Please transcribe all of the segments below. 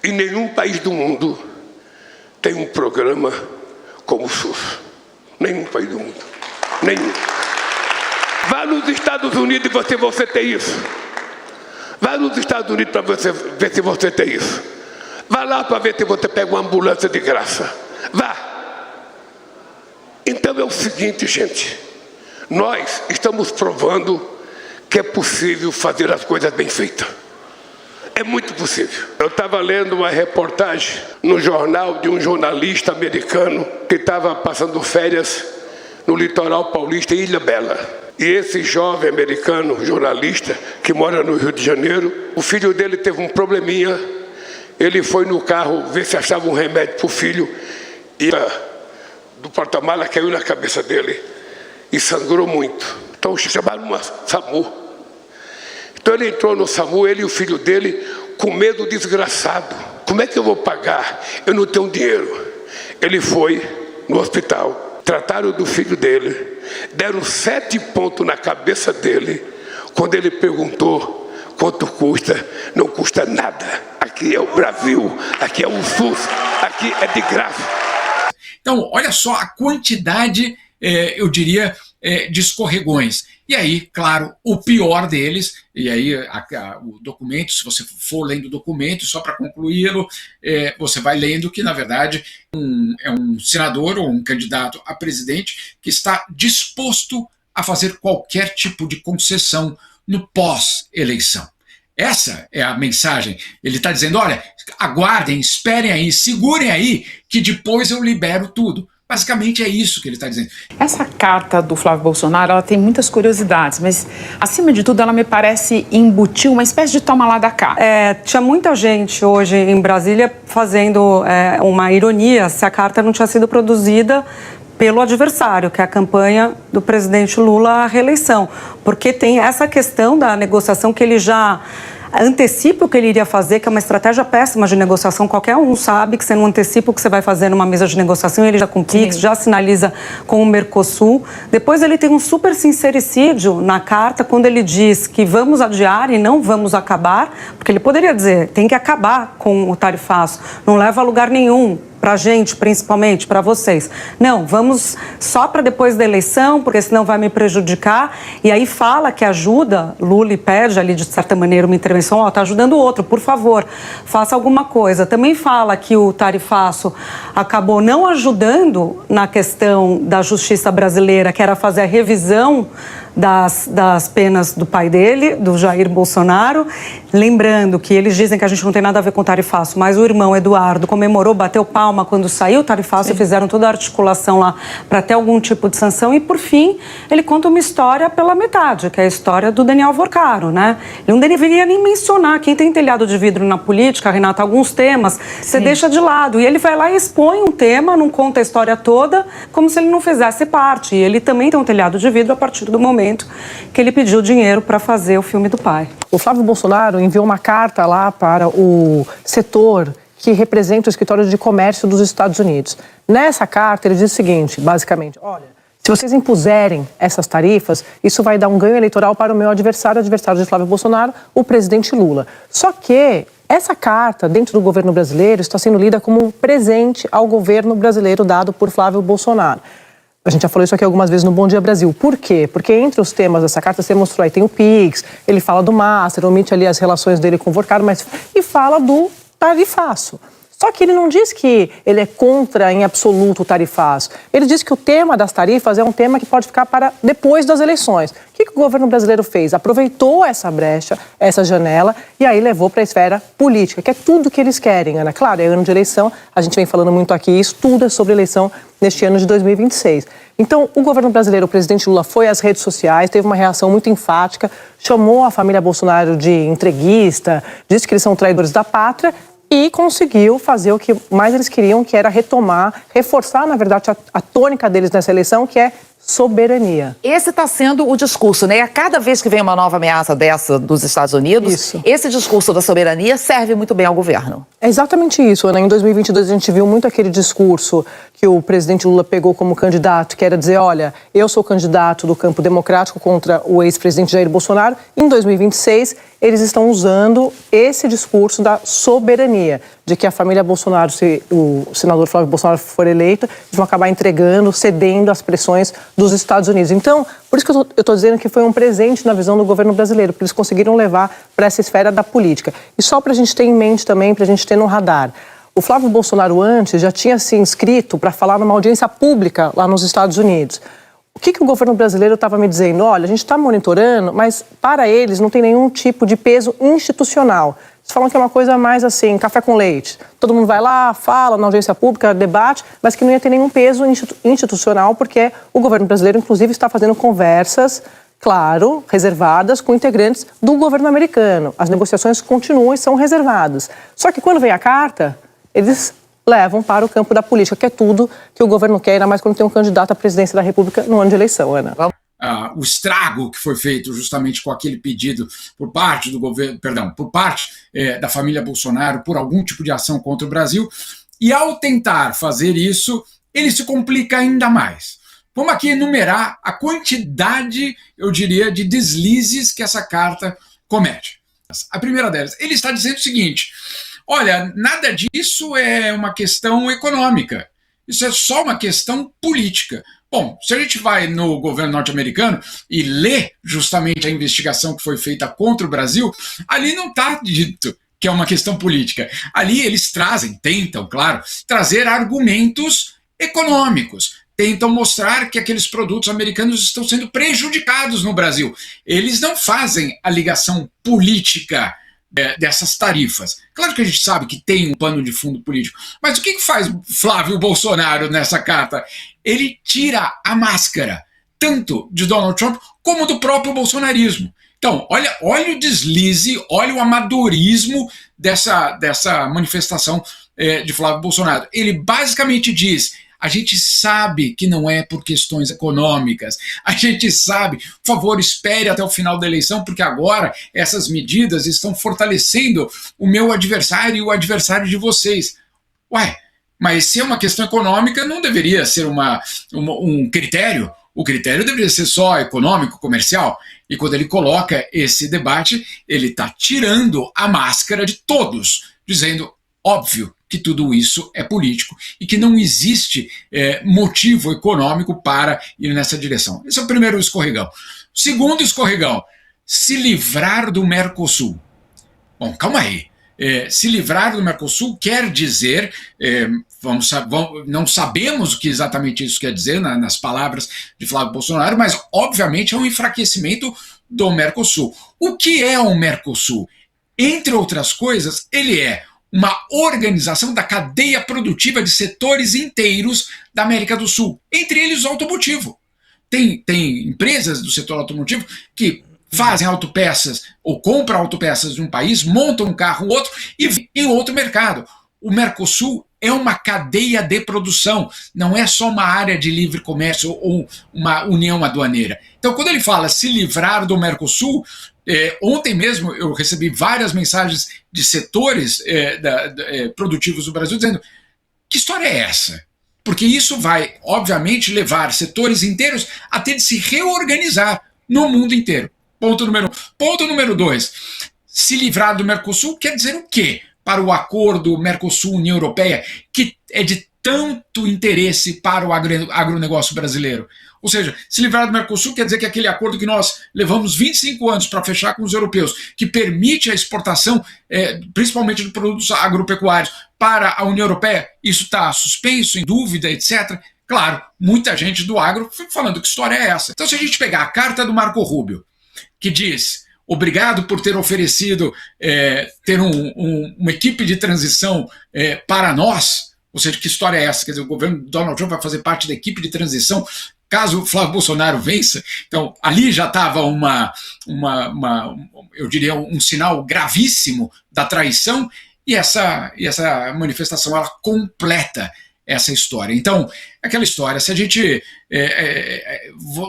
Em nenhum país do mundo tem um programa como o SUS. Nenhum país do mundo. Nenhum. Vá nos Estados Unidos e você tem isso. Vá nos Estados Unidos para você ver se você tem isso. Vá lá para ver se você pega uma ambulância de graça. Vá. Então é o seguinte, gente. Nós estamos provando que é possível fazer as coisas bem feitas. É muito possível. Eu estava lendo uma reportagem no jornal de um jornalista americano que estava passando férias no litoral paulista, em Ilha Bela. E esse jovem americano, jornalista, que mora no Rio de Janeiro, o filho dele teve um probleminha. Ele foi no carro ver se achava um remédio para o filho e do porta-mala caiu na cabeça dele e sangrou muito. Então chamaram uma SAMU. Então ele entrou no SAMU, ele e o filho dele, com medo desgraçado. Como é que eu vou pagar? Eu não tenho dinheiro. Ele foi no hospital, trataram do filho dele, deram 7 pontos na cabeça dele. Quando ele perguntou quanto custa, não custa nada. Aqui é o Brasil, aqui é o SUS, aqui é de graça. Então, olha só a quantidade, eu diria, de escorregões. E aí, claro, o pior deles, e aí o documento, se você for lendo o documento, só para concluí-lo, você vai lendo que, na verdade, é um senador ou um candidato a presidente que está disposto a fazer qualquer tipo de concessão no pós-eleição. Essa é a mensagem. Ele está dizendo, olha, aguardem, esperem aí, segurem aí, que depois eu libero tudo. Basicamente é isso que ele está dizendo. Essa carta do Flávio Bolsonaro, ela tem muitas curiosidades, mas, acima de tudo, ela me parece embutir uma espécie de toma lá da cá. Tinha muita gente hoje em Brasília fazendo uma ironia se a carta não tinha sido produzida pelo adversário, que é a campanha do presidente Lula à reeleição. Porque tem essa questão da negociação que ele já antecipa o que ele iria fazer, que é uma estratégia péssima de negociação. Qualquer um sabe que você não antecipa o que você vai fazer numa mesa de negociação, ele já com o PIX, já sinaliza com o Mercosul. Depois ele tem um super sincericídio na carta, quando ele diz que vamos adiar e não vamos acabar, porque ele poderia dizer, tem que acabar com o tarifaço, não leva a lugar nenhum. Para a gente, principalmente, para vocês. Não, vamos só para depois da eleição, porque senão vai me prejudicar. E aí fala que ajuda, Lula, e pede ali, de certa maneira, uma intervenção. Está ajudando o outro, por favor, faça alguma coisa. Também fala que o tarifaço acabou não ajudando na questão da justiça brasileira, que era fazer a revisão das penas do pai dele, do Jair Bolsonaro. Lembrando que eles dizem que a gente não tem nada a ver com o tarifaço, mas o irmão Eduardo comemorou, bateu palma quando saiu o tarifaço. Sim. E fizeram toda a articulação lá para ter algum tipo de sanção. E, por fim, ele conta uma história pela metade, que é a história do Daniel Vorcaro, né? Ele não deveria nem mencionar. Quem tem telhado de vidro na política, Renata, alguns temas, você deixa de lado. E ele vai lá e expõe um tema, não conta a história toda, como se ele não fizesse parte. E ele também tem um telhado de vidro a partir do momento que ele pediu dinheiro para fazer o filme do pai. O Flávio Bolsonaro enviou uma carta lá para o setor que representa o escritório de comércio dos Estados Unidos. Nessa carta ele diz o seguinte, basicamente, olha, se vocês impuserem essas tarifas, isso vai dar um ganho eleitoral para o meu adversário de Flávio Bolsonaro, o presidente Lula. Só que essa carta, dentro do governo brasileiro, está sendo lida como um presente ao governo brasileiro dado por Flávio Bolsonaro. A gente já falou isso aqui algumas vezes no Bom Dia Brasil. Por quê? Porque entre os temas dessa carta, você mostrou aí, tem o PIX, ele fala do Master, omite ali as relações dele com o Vorcaro, e fala do tarifaço. Só que ele não diz que ele é contra, em absoluto, o tarifaço. Ele diz que o tema das tarifas é um tema que pode ficar para depois das eleições. O que o governo brasileiro fez? Aproveitou essa brecha, essa janela, e aí levou para a esfera política, que é tudo que eles querem, Ana. Claro, é ano de eleição, a gente vem falando muito aqui, isso tudo é sobre eleição neste ano de 2026. Então, o governo brasileiro, o presidente Lula, foi às redes sociais, teve uma reação muito enfática, chamou a família Bolsonaro de entreguista, disse que eles são traidores da pátria, e conseguiu fazer o que mais eles queriam, que era retomar, reforçar, na verdade, a tônica deles nessa eleição, que é soberania. Esse está sendo o discurso, né? A cada vez que vem uma nova ameaça dessa dos Estados Unidos, esse discurso da soberania serve muito bem ao governo. É exatamente isso, Ana. Em 2022 a gente viu muito aquele discurso que o presidente Lula pegou como candidato, que era dizer, olha, eu sou candidato do campo democrático contra o ex-presidente Jair Bolsonaro. Em 2026, eles estão usando esse discurso da soberania, de que a família Bolsonaro, se o senador Flávio Bolsonaro for eleito, eles vão acabar entregando, cedendo às pressões dos Estados Unidos. Então, por isso que eu estou dizendo que foi um presente na visão do governo brasileiro, porque eles conseguiram levar para essa esfera da política. E só para a gente ter em mente também, para a gente ter no radar, o Flávio Bolsonaro antes já tinha se inscrito para falar numa audiência pública lá nos Estados Unidos. O que o governo brasileiro estava me dizendo? Olha, a gente está monitorando, mas para eles não tem nenhum tipo de peso institucional. Eles falam que é uma coisa mais assim, café com leite. Todo mundo vai lá, fala na audiência pública, debate, mas que não ia ter nenhum peso institucional, porque o governo brasileiro, inclusive, está fazendo conversas, claro, reservadas com integrantes do governo americano. As negociações continuam e são reservadas. Só que quando vem a carta, eles levam para o campo da política, que é tudo que o governo quer, ainda mais quando tem um candidato à presidência da República no ano de eleição, Ana. O estrago que foi feito justamente com aquele pedido por parte do governo, por parte da família Bolsonaro por algum tipo de ação contra o Brasil, e ao tentar fazer isso, ele se complica ainda mais. Vamos aqui enumerar a quantidade, eu diria, de deslizes que essa carta comete. A primeira delas, ele está dizendo o seguinte: olha, nada disso é uma questão econômica, isso é só uma questão política. Bom, se a gente vai no governo norte-americano e lê justamente a investigação que foi feita contra o Brasil, ali não está dito que é uma questão política. Ali eles tentam, claro, trazer argumentos econômicos, tentam mostrar que aqueles produtos americanos estão sendo prejudicados no Brasil. Eles não fazem a ligação política dessas tarifas. Claro que a gente sabe que tem um pano de fundo político, mas o que faz Flávio Bolsonaro nessa carta? Ele tira a máscara, tanto de Donald Trump como do próprio bolsonarismo. Então, olha o deslize, olha o amadorismo dessa manifestação de Flávio Bolsonaro. Ele basicamente diz: a gente sabe que não é por questões econômicas, a gente sabe, por favor, espere até o final da eleição, porque agora essas medidas estão fortalecendo o meu adversário e o adversário de vocês. Ué, mas se é uma questão econômica, não deveria ser um critério? O critério deveria ser só econômico, comercial. E quando ele coloca esse debate, ele está tirando a máscara de todos, dizendo, óbvio, que tudo isso é político e que não existe motivo econômico para ir nessa direção. Esse é o primeiro escorregão. O segundo escorregão: se livrar do Mercosul. Bom, calma aí. Se livrar do Mercosul quer dizer, não sabemos o que exatamente isso quer dizer nas palavras de Flávio Bolsonaro, mas obviamente é um enfraquecimento do Mercosul. O que é o Mercosul? Entre outras coisas, ele é uma organização da cadeia produtiva de setores inteiros da América do Sul, entre eles o automotivo. Tem empresas do setor automotivo que fazem autopeças ou compram autopeças de um país, montam um carro outro e em outro mercado. O Mercosul é uma cadeia de produção, não é só uma área de livre comércio ou uma união aduaneira. Então, quando ele fala se livrar do Mercosul, ontem mesmo eu recebi várias mensagens de setores produtivos do Brasil dizendo: que história é essa? Porque isso vai, obviamente, levar setores inteiros a ter de se reorganizar no mundo inteiro. Ponto número 1. Ponto número 2. Se livrar do Mercosul quer dizer o quê para o acordo Mercosul-União Europeia, que é de tanto interesse para o agronegócio brasileiro? Ou seja, se livrar do Mercosul quer dizer que aquele acordo que nós levamos 25 anos para fechar com os europeus, que permite a exportação, principalmente de produtos agropecuários, para a União Europeia, isso está suspenso, em dúvida, etc. Claro, muita gente do agro fica falando: que história é essa? Então, se a gente pegar a carta do Marco Rubio, que diz: obrigado por ter oferecido ter uma equipe de transição para nós, ou seja, que história é essa? Quer dizer, o governo Donald Trump vai fazer parte da equipe de transição caso Flávio Bolsonaro vença. Então, ali já estava eu diria, um sinal gravíssimo da traição, e essa manifestação, ela completa essa história. Então, aquela história, se a gente...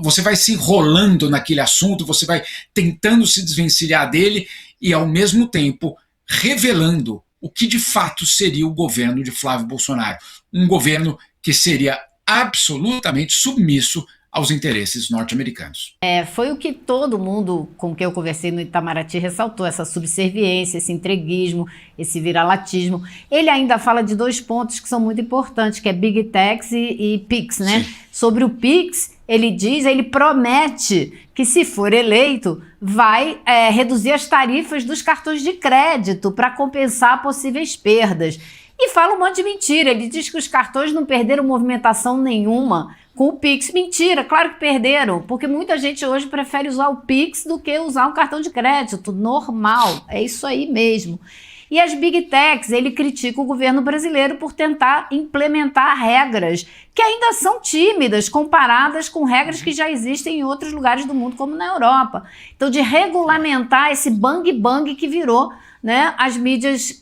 você vai se enrolando naquele assunto, você vai tentando se desvencilhar dele e, ao mesmo tempo, revelando o que de fato seria o governo de Flávio Bolsonaro. Um governo que seria absolutamente submisso aos interesses norte-americanos. Foi o que todo mundo com quem eu conversei no Itamaraty ressaltou, essa subserviência, esse entreguismo, esse viralatismo. Ele ainda fala de 2 pontos que são muito importantes, que é Big Techs e PIX, né? Sim. Sobre o PIX, ele promete que, se for eleito, vai reduzir as tarifas dos cartões de crédito para compensar possíveis perdas. E fala um monte de mentira. Ele diz que os cartões não perderam movimentação nenhuma com o Pix. Mentira, claro que perderam, porque muita gente hoje prefere usar o Pix do que usar um cartão de crédito. Normal, é isso aí mesmo. E as Big Techs, ele critica o governo brasileiro por tentar implementar regras que ainda são tímidas comparadas com regras que já existem em outros lugares do mundo, como na Europa. Então, de regulamentar esse bang-bang que virou, né, as mídias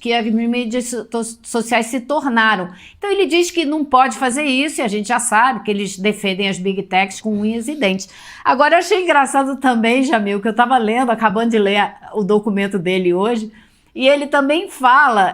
sociais se tornaram. Então ele diz que não pode fazer isso, e a gente já sabe que eles defendem as Big Techs com unhas e dentes. Agora, eu achei engraçado também, Jamil, que eu estava acabando de ler o documento dele hoje, e ele também fala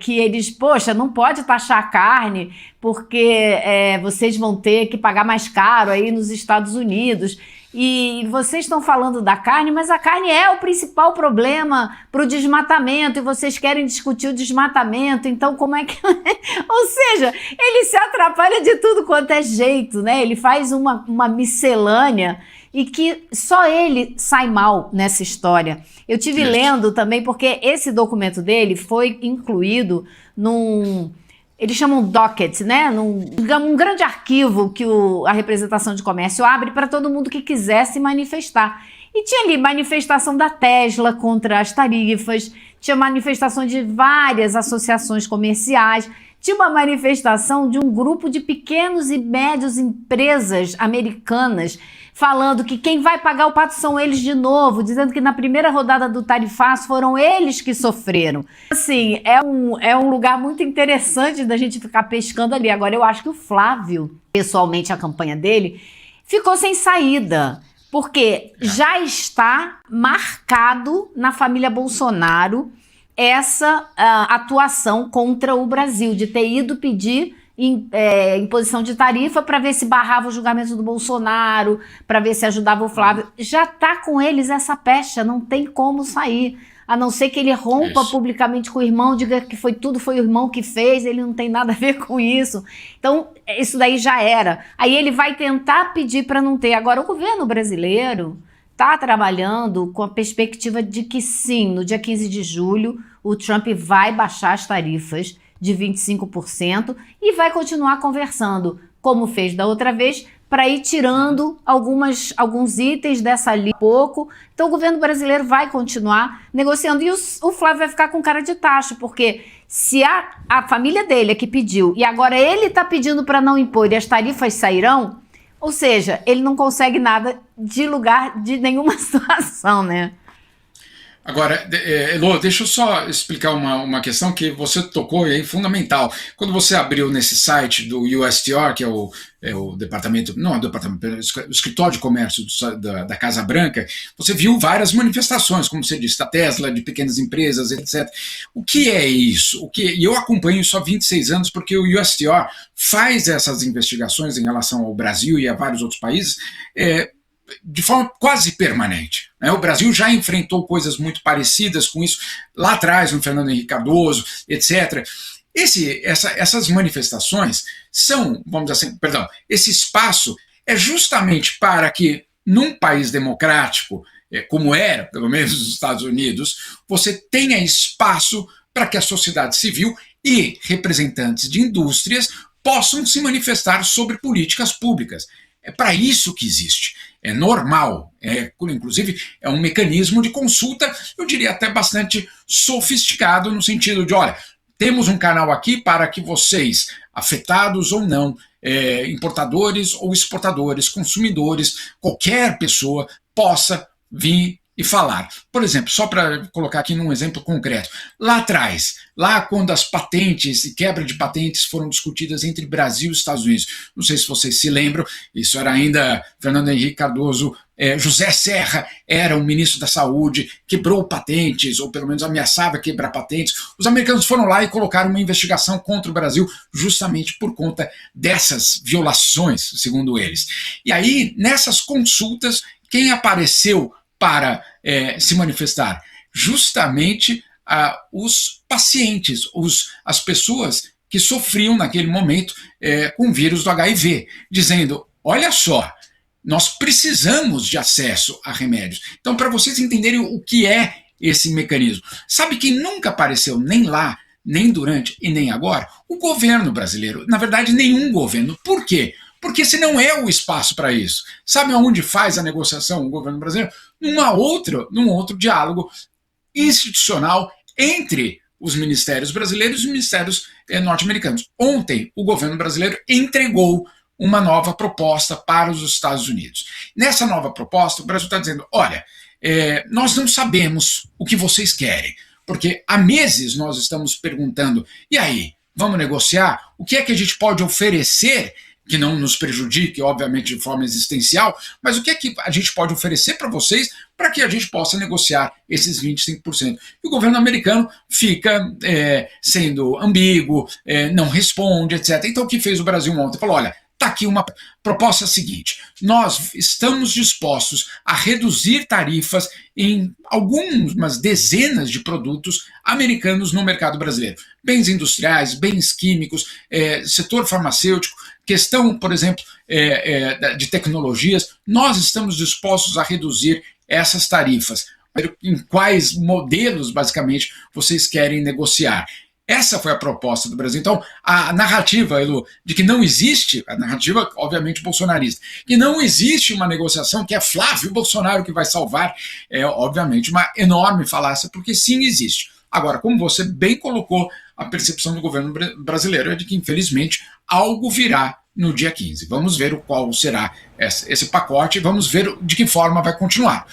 que eles, poxa, não pode taxar a carne porque vocês vão ter que pagar mais caro aí nos Estados Unidos. E vocês estão falando da carne, mas a carne é o principal problema para o desmatamento, e vocês querem discutir o desmatamento, então como é que... Ou seja, ele se atrapalha de tudo quanto é jeito, né? Ele faz uma miscelânea e que só ele sai mal nessa história. Eu tive lendo também, porque esse documento dele foi incluído num... Eles chamam docket, né? Um grande arquivo que a representação de comércio abre para todo mundo que quiser se manifestar. E tinha ali manifestação da Tesla contra as tarifas, tinha manifestação de várias associações comerciais, tinha uma manifestação de um grupo de pequenos e médios empresas americanas falando que quem vai pagar o pato são eles de novo, dizendo que na primeira rodada do tarifaço foram eles que sofreram. Assim, é um lugar muito interessante da gente ficar pescando ali. Agora, eu acho que o Flávio, pessoalmente, a campanha dele, ficou sem saída, porque já está marcado na família Bolsonaro essa atuação contra o Brasil, de ter ido pedir imposição de tarifa para ver se barrava o julgamento do Bolsonaro, para ver se ajudava o Flávio. Já está com eles essa pecha, não tem como sair, a não ser que ele rompa publicamente com o irmão, diga que foi o irmão que fez, ele não tem nada a ver com isso. Então, isso daí já era. Aí ele vai tentar pedir para não ter. Agora, o governo brasileiro está trabalhando com a perspectiva de que sim, no dia 15 de julho, o Trump vai baixar as tarifas de 25% e vai continuar conversando, como fez da outra vez, para ir tirando alguns itens dessa lista pouco. Então o governo brasileiro vai continuar negociando, e o Flávio vai ficar com cara de tacho, porque se a família dele é que pediu e agora ele está pedindo para não impor e as tarifas sairão, ou seja, ele não consegue nada de lugar de nenhuma situação, né? Agora, Elô, deixa eu só explicar uma questão que você tocou e é fundamental. Quando você abriu nesse site do USTR, que é o departamento, não é o departamento, o escritório de comércio da Casa Branca, você viu várias manifestações, como você disse, da Tesla, de pequenas empresas, etc. O que é isso? E eu acompanho isso há 26 anos, porque o USTR faz essas investigações em relação ao Brasil e a vários outros países, de forma quase permanente. O Brasil já enfrentou coisas muito parecidas com isso lá atrás, no Fernando Henrique Cardoso, etc. Essas manifestações são, vamos dizer assim, esse espaço é justamente para que, num país democrático, como era, pelo menos nos Estados Unidos, você tenha espaço para que a sociedade civil e representantes de indústrias possam se manifestar sobre políticas públicas. É para isso que existe. É normal, inclusive é um mecanismo de consulta, eu diria até bastante sofisticado, no sentido de, olha, temos um canal aqui para que vocês, afetados ou não, importadores ou exportadores, consumidores, qualquer pessoa possa vir e falar. Por exemplo, só para colocar aqui num exemplo concreto, lá atrás, lá quando as patentes e quebra de patentes foram discutidas entre Brasil e Estados Unidos, não sei se vocês se lembram, isso era ainda Fernando Henrique Cardoso, José Serra era o ministro da Saúde, quebrou patentes, ou pelo menos ameaçava quebrar patentes. Os americanos foram lá e colocaram uma investigação contra o Brasil justamente por conta dessas violações, segundo eles. E aí, nessas consultas, quem apareceu para se manifestar? Justamente os pacientes, as pessoas que sofriam naquele momento com o vírus do HIV, dizendo, olha só, nós precisamos de acesso a remédios. Então, para vocês entenderem o que é esse mecanismo, sabe quem nunca apareceu nem lá, nem durante e nem agora? O governo brasileiro. Na verdade, nenhum governo. Por quê? Porque esse não é o espaço para isso. Sabe aonde faz a negociação o governo brasileiro? Num outro diálogo institucional entre os ministérios brasileiros e os ministérios norte-americanos. Ontem, o governo brasileiro entregou uma nova proposta para os Estados Unidos. Nessa nova proposta, o Brasil está dizendo, olha, nós não sabemos o que vocês querem, porque há meses nós estamos perguntando, e aí, vamos negociar? O que é que a gente pode oferecer que não nos prejudique, obviamente, de forma existencial, mas o que é que a gente pode oferecer para vocês para que a gente possa negociar esses 25%? E o governo americano fica sendo ambíguo, não responde, etc. Então, o que fez o Brasil ontem? Falou, olha, está aqui uma proposta seguinte, nós estamos dispostos a reduzir tarifas em algumas dezenas de produtos americanos no mercado brasileiro. Bens industriais, bens químicos, setor farmacêutico, questão, por exemplo, de tecnologias, nós estamos dispostos a reduzir essas tarifas. Em quais modelos, basicamente, vocês querem negociar? Essa foi a proposta do Brasil. Então, a narrativa, Elu, de que não existe, a narrativa, obviamente, bolsonarista, que não existe uma negociação que é Flávio Bolsonaro que vai salvar, é, obviamente, uma enorme falácia, porque sim existe. Agora, como você bem colocou, a percepção do governo brasileiro é de que, infelizmente, algo virá no dia 15. Vamos ver qual será esse pacote, vamos ver de que forma vai continuar.